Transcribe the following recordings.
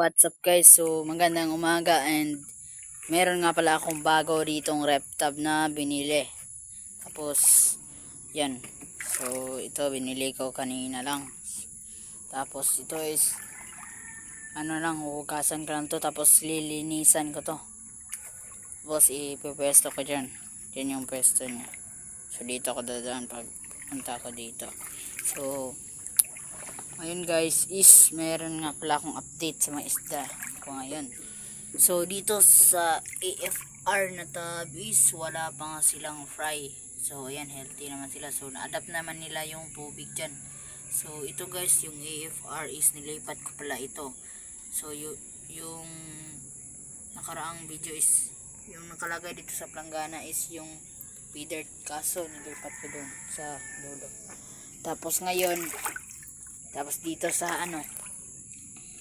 What's up guys? So magandang umaga and meron nga pala akong bago ditong rep tab na binili. Tapos yan. So ito binili ko kanina lang. Tapos ito is ano lang, hugasan ko lang to, tapos lilinisan ko to. Tapos ipepwesto ko dyan. Yan yung pwesto niya. So dito ako dadaan pag punta ko dito. So ngayon guys is meron nga pala akong update sa mga isda ko ngayon. So dito sa AFR na tab is wala pa nga silang fry. So ayan, healthy naman sila. So na-adapt naman nila yung tubig dyan. So ito guys, yung AFR is nilipat ko pala ito. So yung nakaraang video is yung nakalagay dito sa planggana is yung feeder, kaso nilipat ko dun sa dulo. Tapos ngayon, tapos dito sa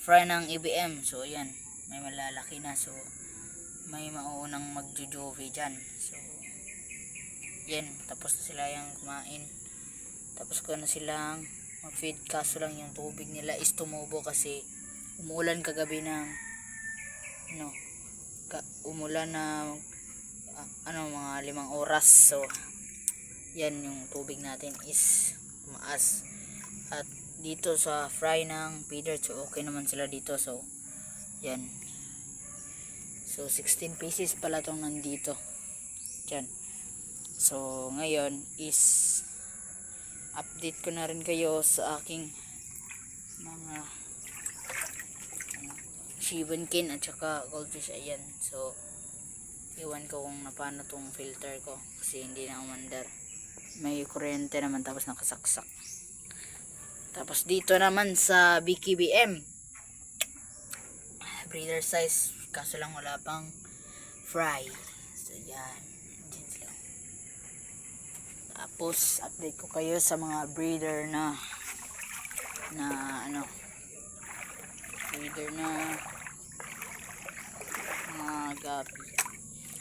fry ng EBM. So ayan, may malalaki na. So may mauunang magjo-jovie dyan. So yan, tapos na sila yung kumain. Tapos ko na silang mag-feed, kaso lang yung tubig nila is tumubo kasi umulan kagabi ng umulan na mga 5 oras. So yan, yung tubig natin is tumaas. At dito sa fry ng feeder, so okay naman sila dito. So yan, so 16 pieces pala tong nandito dyan. So ngayon is update ko na rin kayo sa aking mga Shibankin at saka goldfish. Ayan, so iwan ko kung napano tong filter ko kasi hindi na umandar. May kuryente naman, tapos nakasaksak. Tapos dito naman sa BKBM, breeder size, kaso lang wala pang fry. So yan, dyan sila. Tapos update ko kayo sa mga breeder na breeder na mga gabi.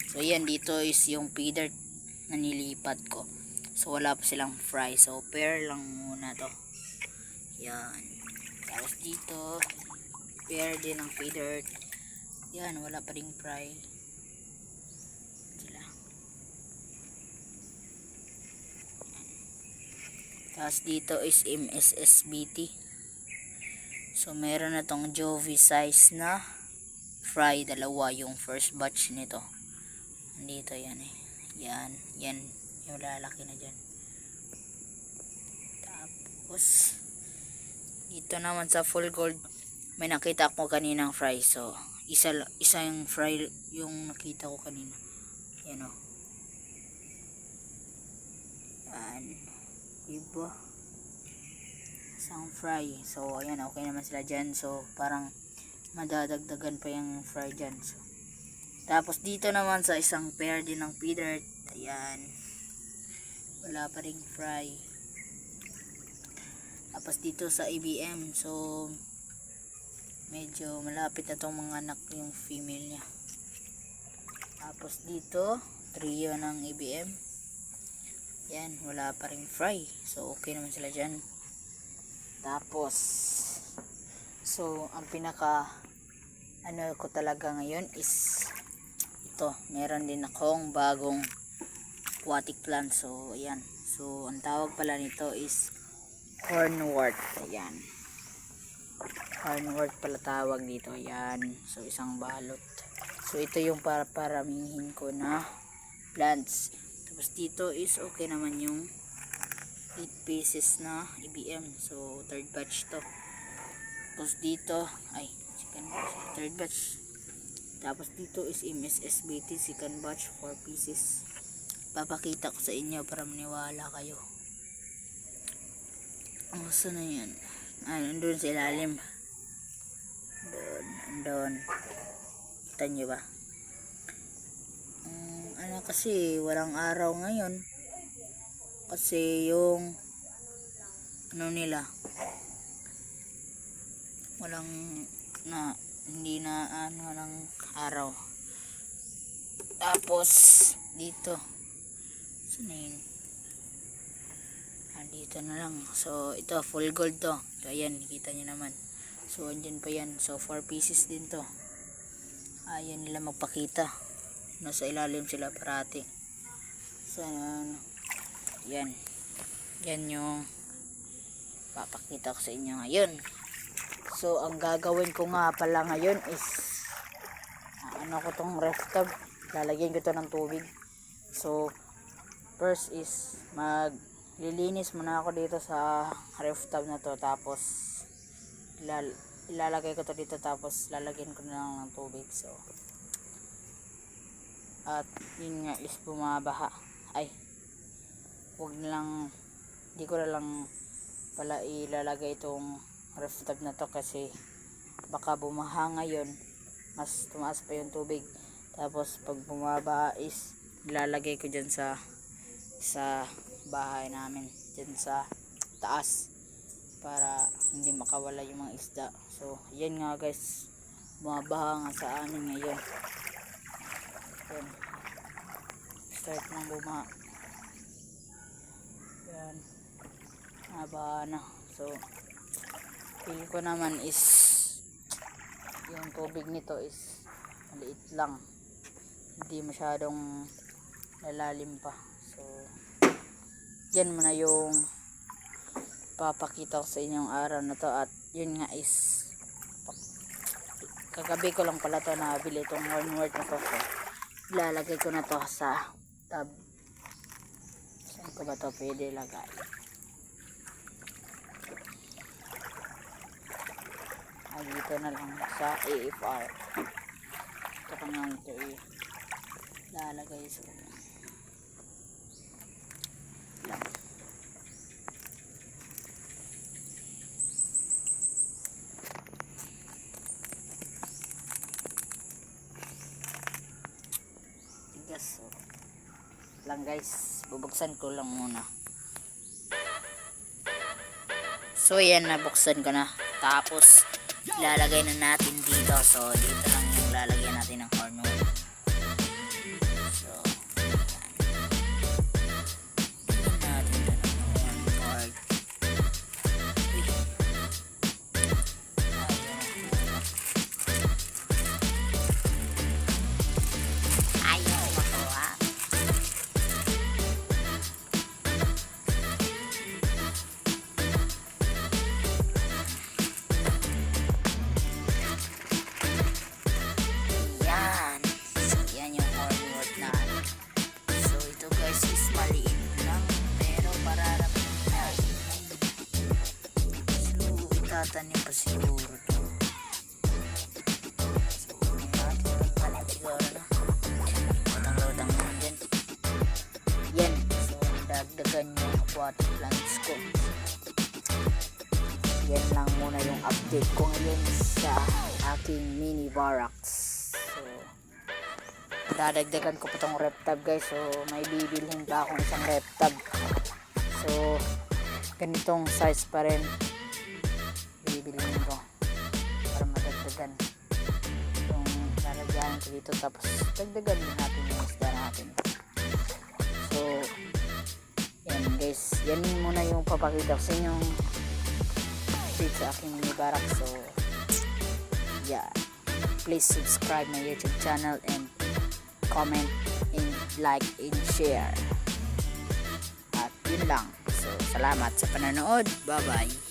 So yan, dito is yung feeder na nilipat ko. So wala pa silang fry, so pair lang muna to. Yan. Tapos dito pair din ang feeder. Yan, wala pa ring fry sila. Tapos dito is MSSBT. So meron na tong Jovie size na fry, dalawa yung first batch nito. Dito yan yan yung lalaki na dyan. Tapos dito naman sa full gold, may nakita ko kaninang fry. So isa yung fry yung nakita ko kanina. Yan o. Yan, diba? Isang fry. So ayan, okay naman sila dyan. So parang madadagdagan pa yung fry dyan. So tapos dito naman sa isang pair din ng feeder, ayan, wala pa ring fry. Tapos dito sa EBM, so medyo malapit na tong mga anak yung female nya. Tapos dito trio ng EBM, yan, wala pa ring fry. So okay naman sila dyan. Tapos so ang pinaka ko talaga ngayon is ito, meron din akong bagong aquatic plant. So ayan, so ang tawag pala nito is hornwort. Ayan, hornwort pala tawag dito. Ayan, so isang balot. So ito yung paramihin ko na plants. Tapos dito is okay naman yung 8 pieces na EBM. So third batch to. Tapos dito ay third batch. Tapos dito is MSSBT second batch, 4 pieces. Papakita ko sa inyo para maniwala kayo. Saan na yan? Nandun sa ilalim. Doon. Kita nyo ba? Kasi walang araw ngayon. Kasi yung nila walang hindi na ng araw. Tapos dito saan dito na lang. So ito full gold to. So ayan, nakita nyo naman. So andyan pa yan. So 4 pieces din to. Ayan nila magpakita. Nasa ilalim sila parati. So yan. Yan yung papakita ko sa inyo ngayon. So ang gagawin ko nga pala ngayon is ano ko tong ref tub, lalagyan ko to ng tubig. So first is maglilinis muna ako dito sa ref tub na to, tapos ilalagay ko to dito, tapos lalagyan ko na lang ng tubig. So at yun nga is bumabaha. Ay, wag na lang, di ko na lang pala ilalagay itong ref tub na to kasi baka bumaha ngayon, mas tumaas pa yung tubig. Tapos pag bumaba is ilalagay ko dyan sa bahay namin, dyan sa taas, para hindi makawala yung mga isda. So yan nga guys, bumabaha nga sa amin ngayon. Yan, start ng bumaha. Yan, bumabaha na. So feel ko naman is yung tubig nito is maliit lang, hindi masyadong lalalim pa. So yan muna yung papakita ko sa inyong araw na to. At yun nga is kagabi ko lang pala to nabili itong hornwort na to. So ilalagay ko na to sa tub. Saan ko ba to pwede lagay? Dito na lang sa AFR. Ito ko na ito ilalagay sa lang. Tigas. Lang guys, bubuksan ko lang muna. So yan, nabuksan ko na. Tapos ilalagay na natin dito. So dito lang yung lalagyan natin ng hornwort. So yan natin ito ng hornwort. Ayaw makuha. Tatanim pa siguro to. So natin tanim siguro na lutang-lutang na dyan. Yan, so dagdagan yung aquatic plants ko. Yan lang muna yung update ko ngayon sa aking mini barracks. So dadagdagan ko pa tong ref tub guys. So may bibilhin pa akong isang ref tub. So ganitong size pa rin bibilhin ko para madagdagan yung lalagyan ko dito, tapos dagdagan din natin yung isda natin. So yan guys, yan muna yung papakita ko sa inyong update sa aking mini barak. So yeah, please subscribe my YouTube channel and comment and like and share. At yun lang. So salamat sa panonood. Bye bye.